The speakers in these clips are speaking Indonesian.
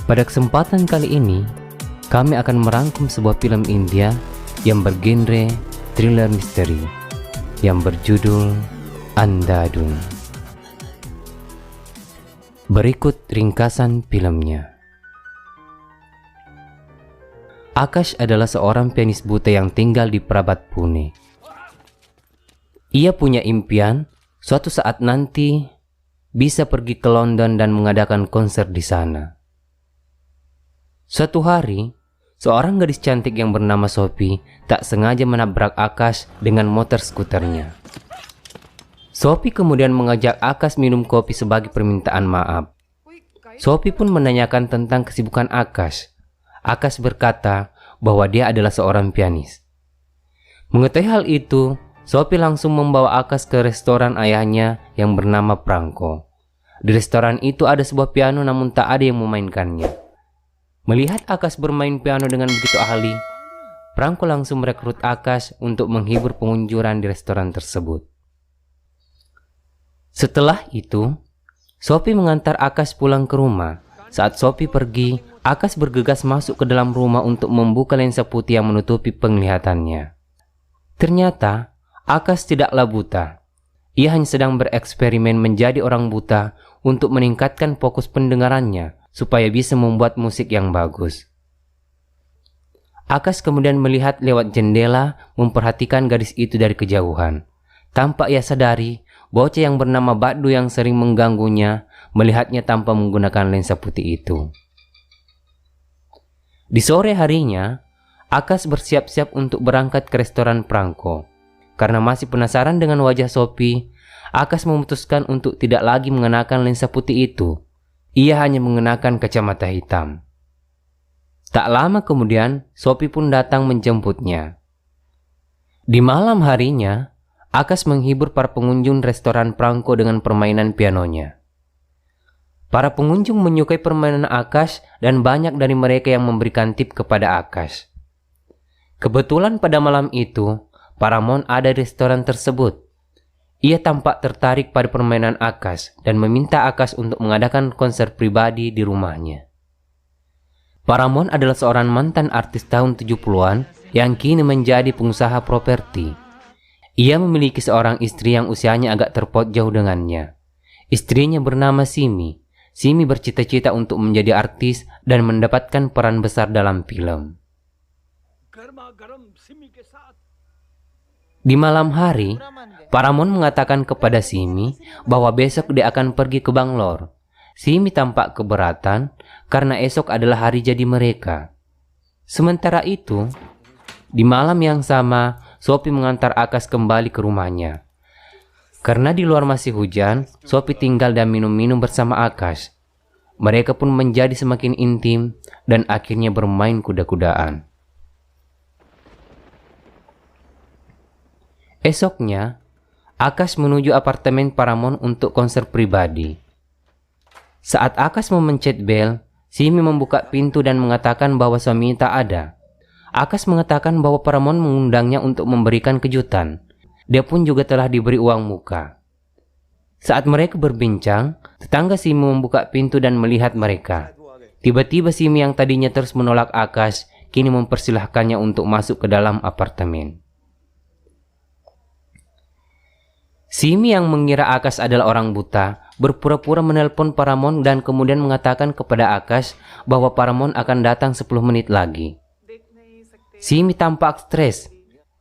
Pada kesempatan kali ini, kami akan merangkum sebuah film India yang bergenre thriller misteri yang berjudul Andhadhun. Berikut ringkasan filmnya. Akash adalah seorang pianis buta yang tinggal di Prabat, Pune. Ia punya impian suatu saat nanti bisa pergi ke London dan mengadakan konser di sana. Suatu hari, seorang gadis cantik yang bernama Sophie tak sengaja menabrak Akash dengan motor skuternya. Sophie kemudian mengajak Akash minum kopi sebagai permintaan maaf. Sophie pun menanyakan tentang kesibukan Akash. Akash berkata bahwa dia adalah seorang pianis. Mengetahui hal itu, Sophie langsung membawa Akash ke restoran ayahnya yang bernama Franco. Di restoran itu ada sebuah piano namun tak ada yang memainkannya. Melihat Akash bermain piano dengan begitu ahli, Franco langsung merekrut Akash untuk menghibur pengunjung di restoran tersebut. Setelah itu, Sophie mengantar Akash pulang ke rumah. Saat Sophie pergi, Akash bergegas masuk ke dalam rumah untuk membuka lensa putih yang menutupi penglihatannya. Ternyata, Akash tidaklah buta. Ia hanya sedang bereksperimen menjadi orang buta untuk meningkatkan fokus pendengarannya supaya bisa membuat musik yang bagus. Akash kemudian melihat lewat jendela memperhatikan gadis itu dari kejauhan. Tanpa ia sadari, bocah yang bernama Baddu yang sering mengganggunya melihatnya tanpa menggunakan lensa putih itu. Di sore harinya, Akash bersiap-siap untuk berangkat ke restoran Franco. Karena masih penasaran dengan wajah Sophie, Akash memutuskan untuk tidak lagi mengenakan lensa putih itu. Ia hanya mengenakan kacamata hitam. Tak lama kemudian, Sophie pun datang menjemputnya. Di malam harinya, Akash menghibur para pengunjung restoran Franco dengan permainan pianonya. Para pengunjung menyukai permainan Akash dan banyak dari mereka yang memberikan tip kepada Akash. Kebetulan pada malam itu, Paramount ada di restoran tersebut. Ia tampak tertarik pada permainan Akash dan meminta Akash untuk mengadakan konser pribadi di rumahnya. Paramount adalah seorang mantan artis tahun 70-an yang kini menjadi pengusaha properti. Ia memiliki seorang istri yang usianya agak terpaut jauh dengannya. Istrinya bernama Simi. Simi bercita-cita untuk menjadi artis dan mendapatkan peran besar dalam film. Di malam hari, Paramount mengatakan kepada Simi bahwa besok dia akan pergi ke Bangalore. Simi tampak keberatan karena esok adalah hari jadi mereka. Sementara itu, di malam yang sama, Sophie mengantar Akash kembali ke rumahnya. Karena di luar masih hujan, Sophie tinggal dan minum-minum bersama Akash. Mereka pun menjadi semakin intim dan akhirnya bermain kuda-kudaan. Esoknya, Akash menuju apartemen Paramount untuk konser pribadi. Saat Akash memencet bel, Simi membuka pintu dan mengatakan bahwa suaminya tak ada. Akash mengatakan bahwa Paramount mengundangnya untuk memberikan kejutan. Dia pun juga telah diberi uang muka. Saat mereka berbincang, tetangga Simi membuka pintu dan melihat mereka. Tiba-tiba Simi yang tadinya terus menolak Akash, kini mempersilahkannya untuk masuk ke dalam apartemen. Simi yang mengira Akash adalah orang buta, berpura-pura menelpon Paramount dan kemudian mengatakan kepada Akash bahwa Paramount akan datang 10 menit lagi. Simi tampak stres.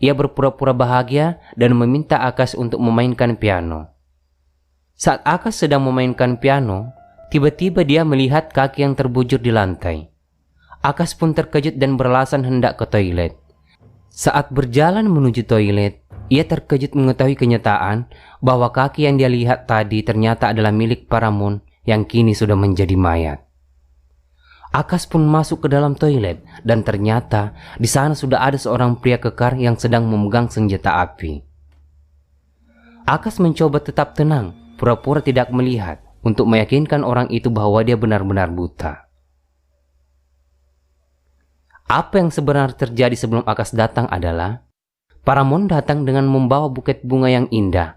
Ia berpura-pura bahagia dan meminta Akash untuk memainkan piano. Saat Akash sedang memainkan piano, tiba-tiba dia melihat kaki yang terbujur di lantai. Akash pun terkejut dan beralasan hendak ke toilet. Saat berjalan menuju toilet, ia terkejut mengetahui kenyataan bahwa kaki yang dia lihat tadi ternyata adalah milik Paramount yang kini sudah menjadi mayat. Akash pun masuk ke dalam toilet dan ternyata di sana sudah ada seorang pria kekar yang sedang memegang senjata api. Akash mencoba tetap tenang, pura-pura tidak melihat untuk meyakinkan orang itu bahwa dia benar-benar buta. Apa yang sebenarnya terjadi sebelum Akash datang adalah Paramount datang dengan membawa buket bunga yang indah.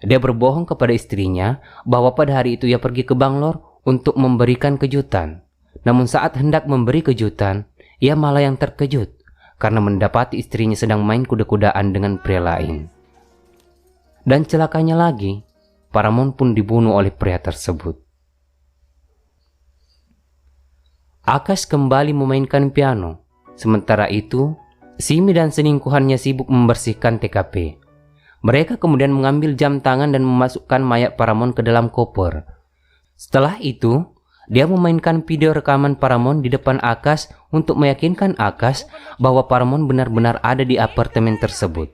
Dia berbohong kepada istrinya bahwa pada hari itu ia pergi ke Bangalore untuk memberikan kejutan. Namun saat hendak memberi kejutan, ia malah yang terkejut karena mendapati istrinya sedang main kuda-kudaan dengan pria lain. Dan celakanya lagi, Paramon pun dibunuh oleh pria tersebut. Akash kembali memainkan piano. Sementara itu, Simi dan selingkuhannya sibuk membersihkan TKP. Mereka kemudian mengambil jam tangan dan memasukkan mayat Paramon ke dalam koper. Setelah itu, dia memainkan video rekaman Paramon di depan Akash untuk meyakinkan Akash bahwa Paramon benar-benar ada di apartemen tersebut.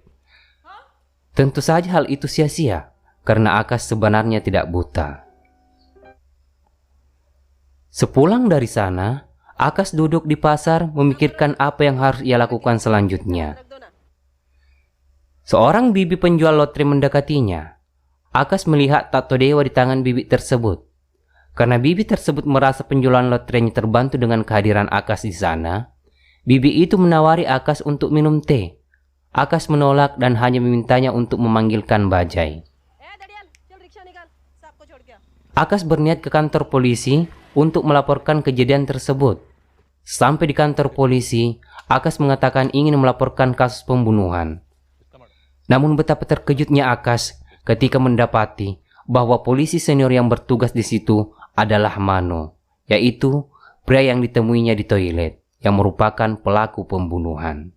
Tentu saja hal itu sia-sia, karena Akash sebenarnya tidak buta. Sepulang dari sana, Akash duduk di pasar memikirkan apa yang harus ia lakukan selanjutnya. Seorang bibi penjual lotre mendekatinya. Akash melihat tato dewa di tangan bibi tersebut. Karena bibi tersebut merasa penjualan lotrenya terbantu dengan kehadiran Akash di sana, bibi itu menawari Akash untuk minum teh. Akash menolak dan hanya memintanya untuk memanggilkan bajai. Akash berniat ke kantor polisi untuk melaporkan kejadian tersebut. Sampai di kantor polisi, Akash mengatakan ingin melaporkan kasus pembunuhan. Namun betapa terkejutnya Akash ketika mendapati bahwa polisi senior yang bertugas di situ adalah Mano, yaitu pria yang ditemuinya di toilet, yang merupakan pelaku pembunuhan.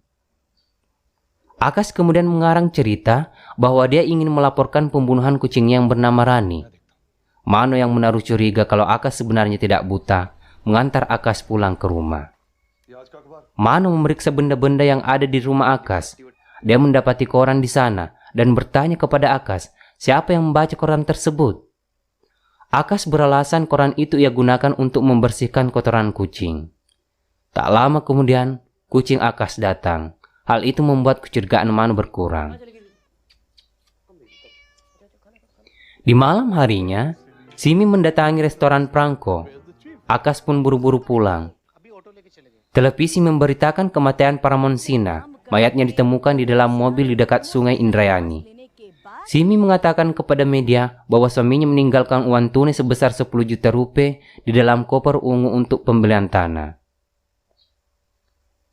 Akash kemudian mengarang cerita bahwa dia ingin melaporkan pembunuhan kucingnya yang bernama Rani. Mano yang menaruh curiga kalau Akash sebenarnya tidak buta, mengantar Akash pulang ke rumah. Mano memeriksa benda-benda yang ada di rumah Akash. Dia mendapati koran di sana dan bertanya kepada Akash siapa yang membaca koran tersebut. Akash beralasan koran itu ia gunakan untuk membersihkan kotoran kucing. Tak lama kemudian, kucing Akash datang. Hal itu membuat kecurigaan Mano berkurang. Di malam harinya, Simi mendatangi restoran Prangko. Akash pun buru-buru pulang. Televisi memberitakan kematian Paramon Sina. Mayatnya ditemukan di dalam mobil di dekat sungai Indrayani. Simi mengatakan kepada media bahwa suaminya meninggalkan uang tunai sebesar 10 juta rupiah di dalam koper ungu untuk pembelian tanah.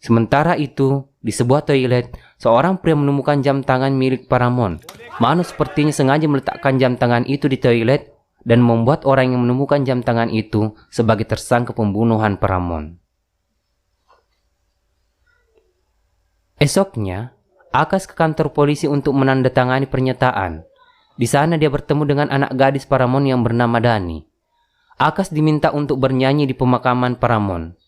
Sementara itu, di sebuah toilet, seorang pria menemukan jam tangan milik Paramon. Mano sepertinya sengaja meletakkan jam tangan itu di toilet dan membuat orang yang menemukan jam tangan itu sebagai tersangka pembunuhan Paramon. Esoknya, Akash ke kantor polisi untuk menandatangani pernyataan. Di sana dia bertemu dengan anak gadis Paramon yang bernama Dani. Akash diminta untuk bernyanyi di pemakaman Paramon.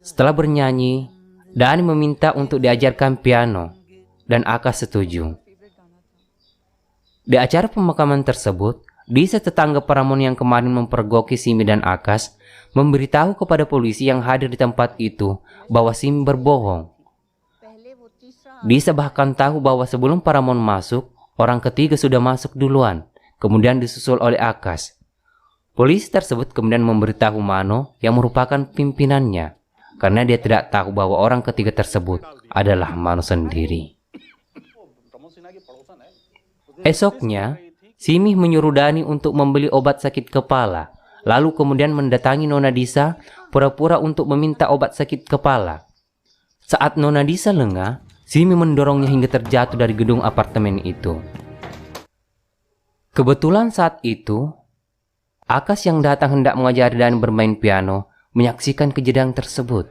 Setelah bernyanyi, Dani meminta untuk diajarkan piano, dan Akash setuju. Di acara pemakaman tersebut, Disa tetangga Paramon yang kemarin mempergoki Simi dan Akash memberitahu kepada polisi yang hadir di tempat itu bahwa Simi berbohong. Disa bahkan tahu bahwa sebelum Paramon masuk, orang ketiga sudah masuk duluan, kemudian disusul oleh Akash. Polisi tersebut kemudian memberitahu Mano yang merupakan pimpinannya, karena dia tidak tahu bahwa orang ketiga tersebut adalah Mano sendiri. Esoknya, Simi menyuruh Dani untuk membeli obat sakit kepala, lalu kemudian mendatangi Nona Disa pura-pura untuk meminta obat sakit kepala. Saat Nona Disa lengah, Simi mendorongnya hingga terjatuh dari gedung apartemen itu. Kebetulan saat itu, Akash yang datang hendak mengajari Dani bermain piano menyaksikan kejadian tersebut.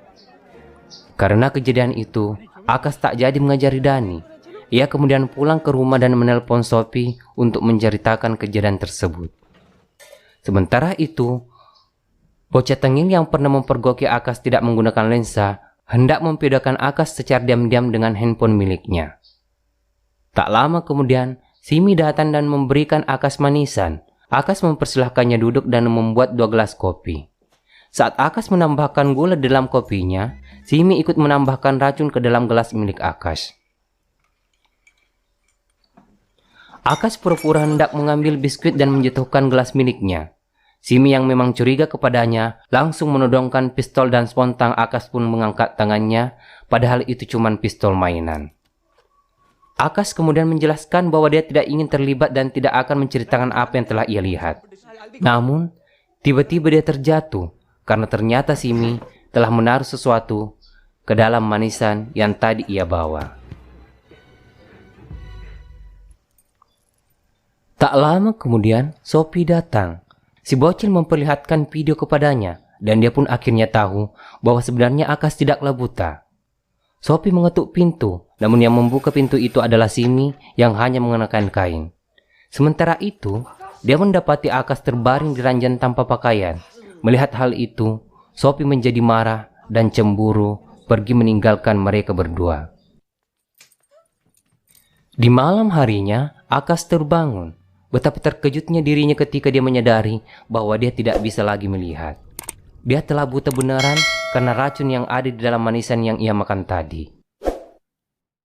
Karena kejadian itu, Akash tak jadi mengajari Dani. Ia kemudian pulang ke rumah dan menelpon Sophie untuk menceritakan kejadian tersebut. Sementara itu, bocah tengil yang pernah mempergoki Akash tidak menggunakan lensa hendak memvideokan Akash secara diam-diam dengan handphone miliknya. Tak lama kemudian, Simi datang dan memberikan Akash manisan. Akash mempersilahkannya duduk dan membuat 2 gelas kopi. Saat Akash menambahkan gula dalam kopinya, Simi ikut menambahkan racun ke dalam gelas milik Akash. Akash pura-pura hendak mengambil biskuit dan menjatuhkan gelas miliknya. Simi yang memang curiga kepadanya langsung menodongkan pistol dan spontan Akash pun mengangkat tangannya, padahal itu cuma pistol mainan. Akash kemudian menjelaskan bahwa dia tidak ingin terlibat dan tidak akan menceritakan apa yang telah ia lihat. Namun, tiba-tiba dia terjatuh karena ternyata Simi telah menaruh sesuatu ke dalam manisan yang tadi ia bawa. Tak lama kemudian, Sophie datang. Si bocil memperlihatkan video kepadanya, dan dia pun akhirnya tahu bahwa sebenarnya Akas tidaklah buta. Sophie mengetuk pintu, namun yang membuka pintu itu adalah Simi yang hanya mengenakan kain. Sementara itu, dia mendapati Akas terbaring di ranjang tanpa pakaian. Melihat hal itu, Sophie menjadi marah dan cemburu, pergi meninggalkan mereka berdua. Di malam harinya, Akas terbangun. Betapa terkejutnya dirinya ketika dia menyadari bahwa dia tidak bisa lagi melihat. Dia telah buta beneran karena racun yang ada di dalam manisan yang ia makan tadi.